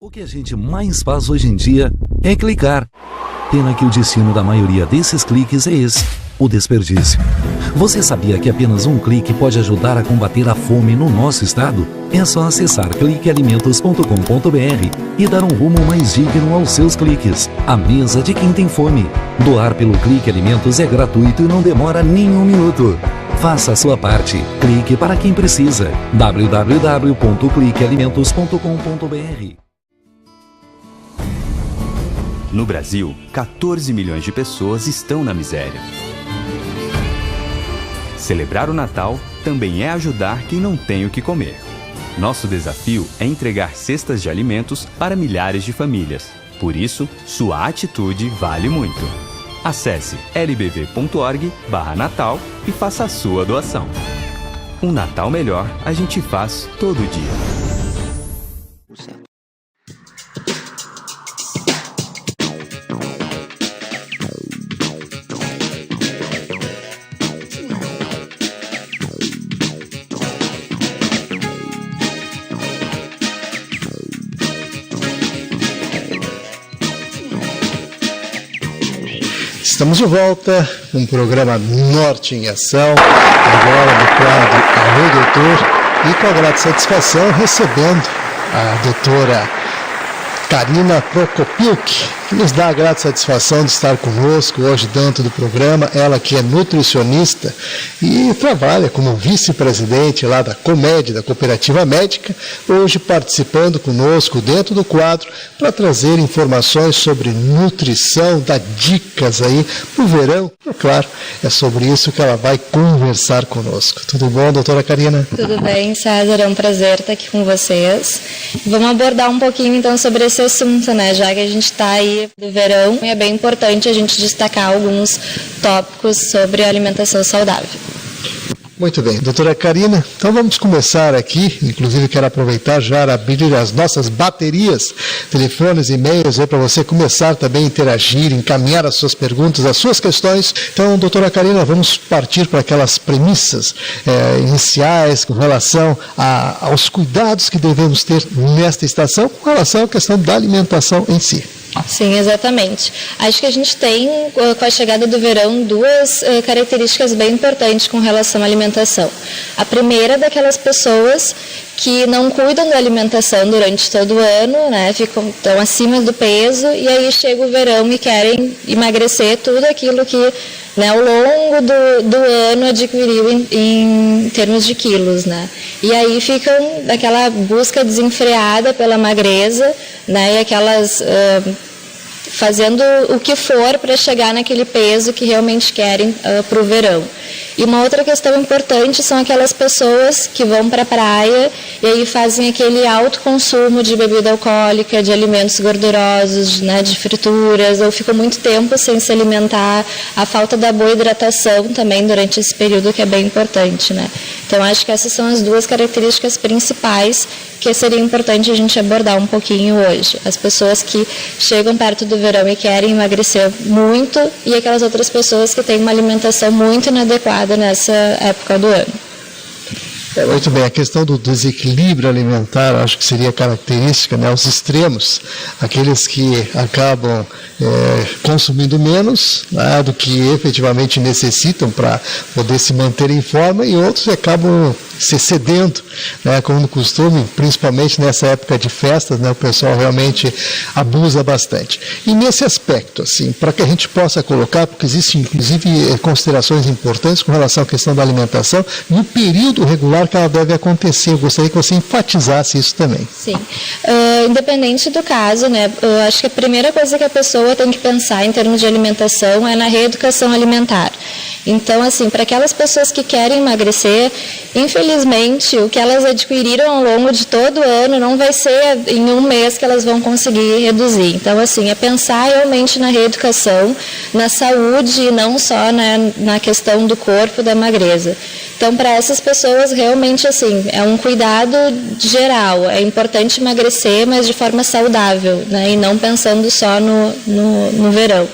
O que a gente mais faz hoje em dia é clicar. Pena que o destino da maioria desses cliques é esse, o desperdício. Você sabia que apenas um clique pode ajudar a combater a fome no nosso estado? É só acessar cliquealimentos.com.br e dar um rumo mais digno aos seus cliques. A mesa de quem tem fome. Doar pelo Clique Alimentos é gratuito e não demora nem um minuto. Faça a sua parte. Clique para quem precisa. www.cliquealimentos.com.br. No Brasil, 14 milhões de pessoas estão na miséria. Celebrar o Natal também é ajudar quem não tem o que comer. Nosso desafio é entregar cestas de alimentos para milhares de famílias. Por isso, sua atitude vale muito. Acesse lbv.org/Natal e faça a sua doação. Um Natal melhor a gente faz todo dia. Estamos de volta com o programa Norte em Ação, agora no quadro Alô Doutor, e com a grata satisfação recebendo a doutora Karina Prokopiuk, que nos dá a grata satisfação de estar conosco hoje dentro do programa, ela que é nutricionista e trabalha como vice-presidente lá da COMED, da Cooperativa Médica, hoje participando conosco dentro do quadro para trazer informações sobre nutrição, dar dicas aí para o verão. E, claro, é sobre isso que ela vai conversar conosco. Tudo bom, doutora Karina? Tudo bem, César, é um prazer estar aqui com vocês. Vamos abordar um pouquinho então sobre esse assunto, né? Já que a gente está aí do verão, é bem importante a gente destacar alguns tópicos sobre alimentação saudável. Muito bem, doutora Karina, então vamos começar aqui, inclusive quero aproveitar já para abrir as nossas baterias, telefones e e-mails aí para você começar também a interagir, encaminhar as suas perguntas, as suas questões. Então, doutora Karina, vamos partir para aquelas premissas iniciais com relação aos cuidados que devemos ter nesta estação com relação à questão da alimentação em si. Sim, exatamente. Acho que a gente tem, com a chegada do verão, duas características bem importantes com relação à alimentação. A primeira é daquelas pessoas que não cuidam da alimentação durante todo o ano, né, estão acima do peso, e aí chega o verão e querem emagrecer tudo aquilo que, né, ao longo do ano adquiriu em termos de quilos, né. E aí ficam daquela busca desenfreada pela magreza, né, e aquelas fazendo o que for para chegar naquele peso que realmente querem para o verão. E uma outra questão importante são aquelas pessoas que vão para a praia e aí fazem aquele alto consumo de bebida alcoólica, de alimentos gordurosos, né, de frituras, ou ficam muito tempo sem se alimentar, a falta da boa hidratação também durante esse período, que é bem importante, né? Então, acho que essas são as duas características principais que seria importante a gente abordar um pouquinho hoje. As pessoas que chegam perto do verão e querem emagrecer muito, e aquelas outras pessoas que têm uma alimentação muito inadequada nessa época do ano. Muito bem, a questão do desequilíbrio alimentar, acho que seria característica, né, os extremos, aqueles que acabam consumindo menos, né, do que efetivamente necessitam para poder se manter em forma, e outros acabam se excedendo, né, como no costume, principalmente nessa época de festas, né, o pessoal realmente abusa bastante. E nesse aspecto, assim, para que a gente possa colocar, porque existem inclusive considerações importantes com relação à questão da alimentação, no período regular claro que ela deve acontecer. Eu gostaria que você enfatizasse isso também. Sim. Independente do caso, né, eu acho que a primeira coisa que a pessoa tem que pensar em termos de alimentação é na reeducação alimentar. Então, assim, para aquelas pessoas que querem emagrecer, infelizmente, o que elas adquiriram ao longo de todo o ano não vai ser em um mês que elas vão conseguir reduzir. Então, assim, é pensar realmente na reeducação, na saúde e não só na questão do corpo, da magreza. Então, para essas pessoas, realmente, assim, é um cuidado geral. É importante emagrecer, mas de forma saudável, né? E não pensando só no verão.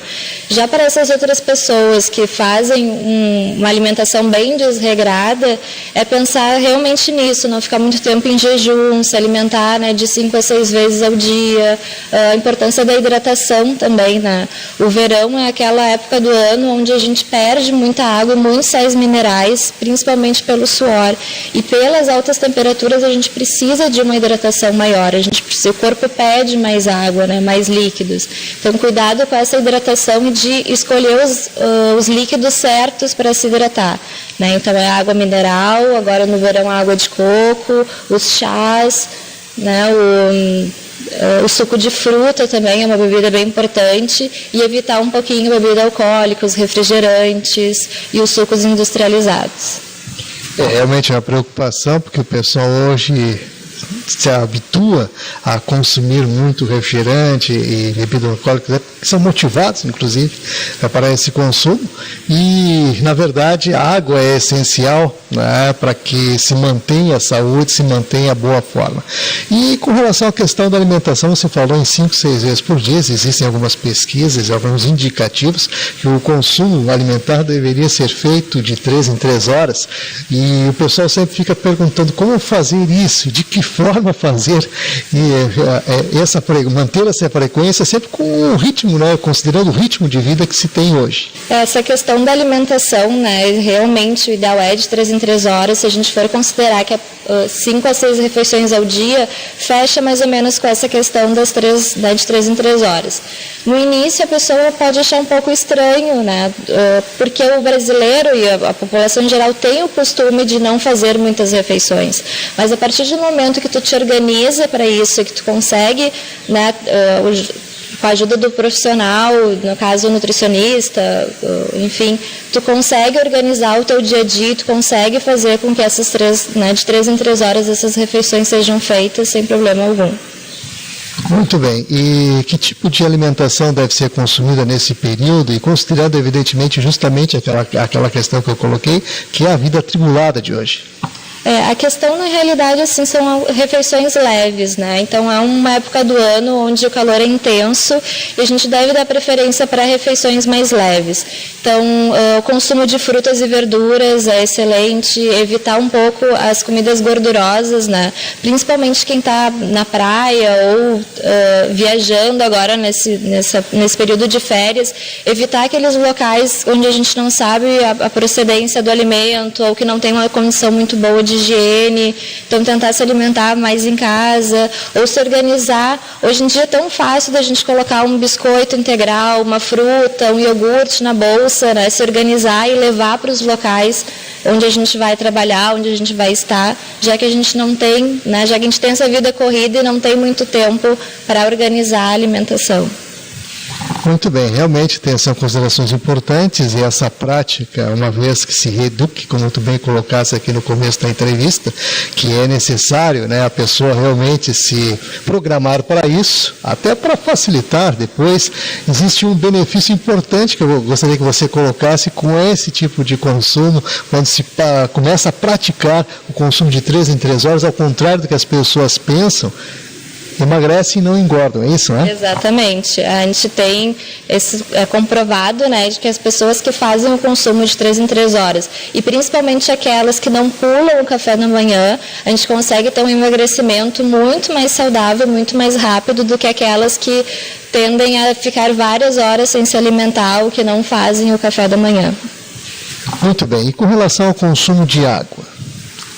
Já para essas outras pessoas que fazem uma alimentação bem desregrada, é pensar realmente nisso, não ficar muito tempo em jejum, se alimentar, né, de 5 a 6 vezes ao dia. A importância da hidratação também, né? O verão é aquela época do ano onde a gente perde muita água, muitos sais minerais, principalmente pelo suor. E pelas altas temperaturas a gente precisa de uma hidratação maior, o corpo pede mais água, né, mais líquidos. Então, cuidado com essa hidratação e de escolher os líquidos certos para se hidratar, né? Então, é água mineral, agora no verão água de coco, os chás, né, o suco de fruta também é uma bebida bem importante, e evitar um pouquinho a bebida alcoólica, os refrigerantes e os sucos industrializados. Realmente é uma preocupação, porque o pessoal hoje se habitua a consumir muito refrigerante e bebida alcoólica, que são motivados, inclusive, para esse consumo. E, na verdade, a água é essencial, né, para que se mantenha a saúde, se mantenha a boa forma. E com relação à questão da alimentação, você falou em 5, 6 vezes por dia. Existem algumas pesquisas, alguns indicativos que o consumo alimentar deveria ser feito de 3 em 3 horas. E o pessoal sempre fica perguntando como fazer isso, de que forma fazer, e manter essa frequência sempre com o ritmo, né, considerando o ritmo de vida que se tem hoje. Essa questão da alimentação, né, realmente o ideal é de 3 em 3 horas. Se a gente for considerar que 5 a 6 refeições ao dia, fecha mais ou menos com essa questão das 3, né, de 3 em 3 horas. No início a pessoa pode achar um pouco estranho, né, porque o brasileiro e a população em geral tem o costume de não fazer muitas refeições. Mas a partir do momento que tu te organiza para isso, que tu consegue, né, com a ajuda do profissional, no caso o nutricionista, enfim, tu consegue organizar o teu dia a dia, tu consegue fazer com que essas 3, né, de 3 em 3 horas essas refeições sejam feitas sem problema algum. Muito bem. E que tipo de alimentação deve ser consumida nesse período? E considerando, evidentemente, justamente aquela questão que eu coloquei, que é a vida atribulada de hoje. A questão, na realidade, assim, são refeições leves, né? Então, é uma época do ano onde o calor é intenso e a gente deve dar preferência para refeições mais leves. Então, o consumo de frutas e verduras é excelente, evitar um pouco as comidas gordurosas, né? Principalmente quem está na praia ou viajando agora nesse período de férias, evitar aqueles locais onde a gente não sabe a procedência do alimento ou que não tem uma condição muito boa de higiene. Então, tentar se alimentar mais em casa ou se organizar. Hoje em dia é tão fácil da gente colocar um biscoito integral, uma fruta, um iogurte na bolsa, né? Se organizar e levar para os locais onde a gente vai trabalhar, onde a gente vai estar, já que a gente não tem, né? Já que a gente tem essa vida corrida e não tem muito tempo para organizar a alimentação. Muito bem, realmente são considerações importantes, e essa prática, uma vez que se reeduque, como tu bem colocaste aqui no começo da entrevista, que é necessário, né, a pessoa realmente se programar para isso, até para facilitar depois. Existe um benefício importante que eu gostaria que você colocasse com esse tipo de consumo, quando se começa a praticar o consumo de 3 em 3 horas, ao contrário do que as pessoas pensam, emagrecem e não engordam, é isso, né? Exatamente. A gente tem comprovado, né, de que as pessoas que fazem o consumo de 3 em 3 horas, e principalmente aquelas que não pulam o café da manhã, a gente consegue ter um emagrecimento muito mais saudável, muito mais rápido do que aquelas que tendem a ficar várias horas sem se alimentar ou que não fazem o café da manhã. Muito bem. E com relação ao consumo de água?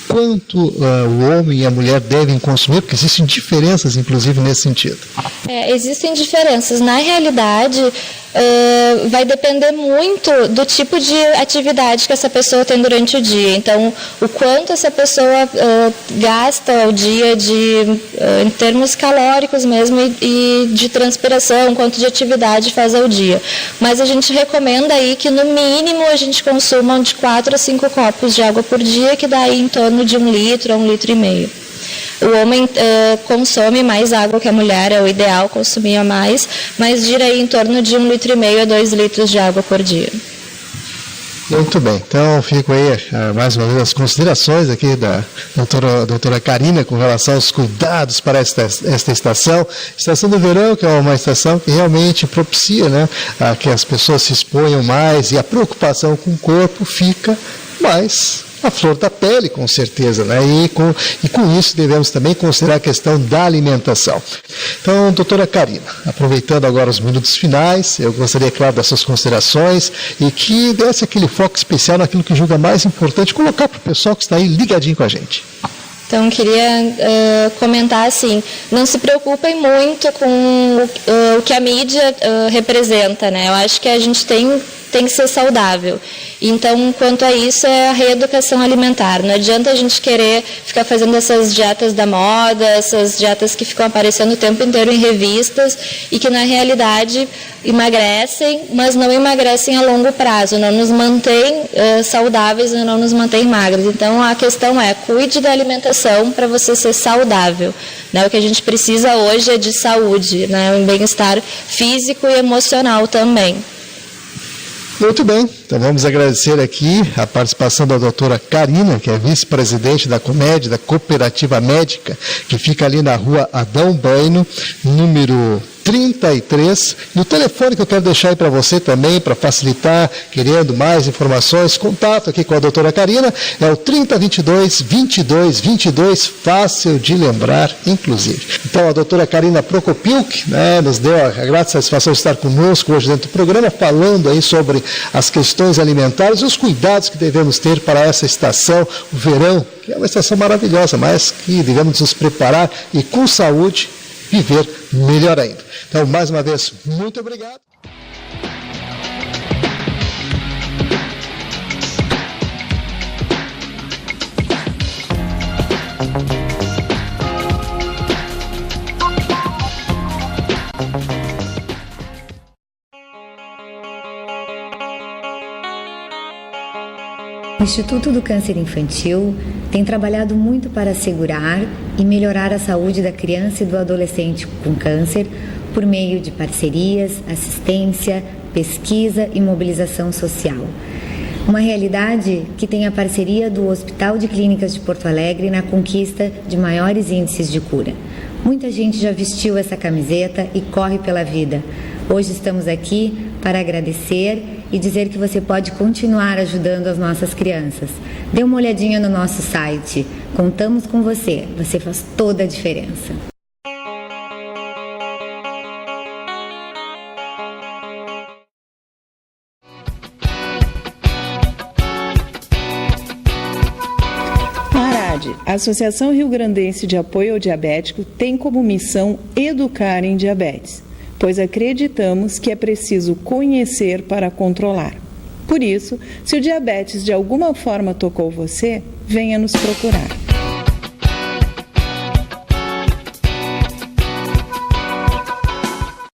Quanto o homem e a mulher devem consumir? Porque existem diferenças, inclusive, nesse sentido. Existem diferenças. Na realidade, vai depender muito do tipo de atividade que essa pessoa tem durante o dia. Então, o quanto essa pessoa gasta ao dia em termos calóricos mesmo e de transpiração, quanto de atividade faz ao dia. Mas a gente recomenda aí que no mínimo a gente consuma de 4 a 5 copos de água por dia, que dá aí em torno de 1 litro a 1,5 litro. O homem consome mais água que a mulher, é o ideal consumir mais, mas gira aí em torno de 1,5 litro a 2 litros de água por dia. Muito bem, então fico aí mais uma vez as considerações aqui da doutora Karina com relação aos cuidados para esta estação do verão, que é uma estação que realmente propicia, né, a que as pessoas se exponham mais e a preocupação com o corpo fica mais a flor da pele, com certeza, né? E com isso devemos também considerar a questão da alimentação. Então, doutora Karina, aproveitando agora os minutos finais, eu gostaria, claro, das suas considerações e que desse aquele foco especial naquilo que julga mais importante, colocar para o pessoal que está aí ligadinho com a gente. Então, queria comentar assim, não se preocupem muito com o que a mídia representa, né? Eu acho que a gente tem que ser saudável. Então, quanto a isso, é a reeducação alimentar. Não adianta a gente querer ficar fazendo essas dietas da moda, essas dietas que ficam aparecendo o tempo inteiro em revistas e que, na realidade, emagrecem, mas não emagrecem a longo prazo, não nos mantém saudáveis e não nos mantém magros. Então, a questão é, cuide da alimentação para você ser saudável. Né? O que a gente precisa hoje é de saúde, né? Um bem-estar físico e emocional também. Muito bem, então vamos agradecer aqui a participação da doutora Karina, que é vice-presidente da COMED, da Cooperativa Médica, que fica ali na rua Adão Bueno, número 33. E o telefone que eu quero deixar aí para você também, para facilitar, querendo mais informações, contato aqui com a doutora Karina, é o 3022-2222, fácil de lembrar, inclusive. Então, a doutora Karina Prokopiuk, né, nos deu a grata satisfação de estar conosco hoje dentro do programa, falando aí sobre as questões alimentares e os cuidados que devemos ter para essa estação, o verão, que é uma estação maravilhosa, mas que devemos nos preparar e, com saúde, viver melhor ainda. Então, mais uma vez, muito obrigado. O Instituto do Câncer Infantil tem trabalhado muito para assegurar e melhorar a saúde da criança e do adolescente com câncer por meio de parcerias, assistência, pesquisa e mobilização social. Uma realidade que tem a parceria do Hospital de Clínicas de Porto Alegre na conquista de maiores índices de cura. Muita gente já vestiu essa camiseta e corre pela vida. Hoje estamos aqui para agradecer e dizer que você pode continuar ajudando as nossas crianças. Dê uma olhadinha no nosso site. Contamos com você. Você faz toda a diferença. A Associação Rio-Grandense de Apoio ao Diabético tem como missão educar em diabetes, pois acreditamos que é preciso conhecer para controlar. Por isso, se o diabetes de alguma forma tocou você, venha nos procurar.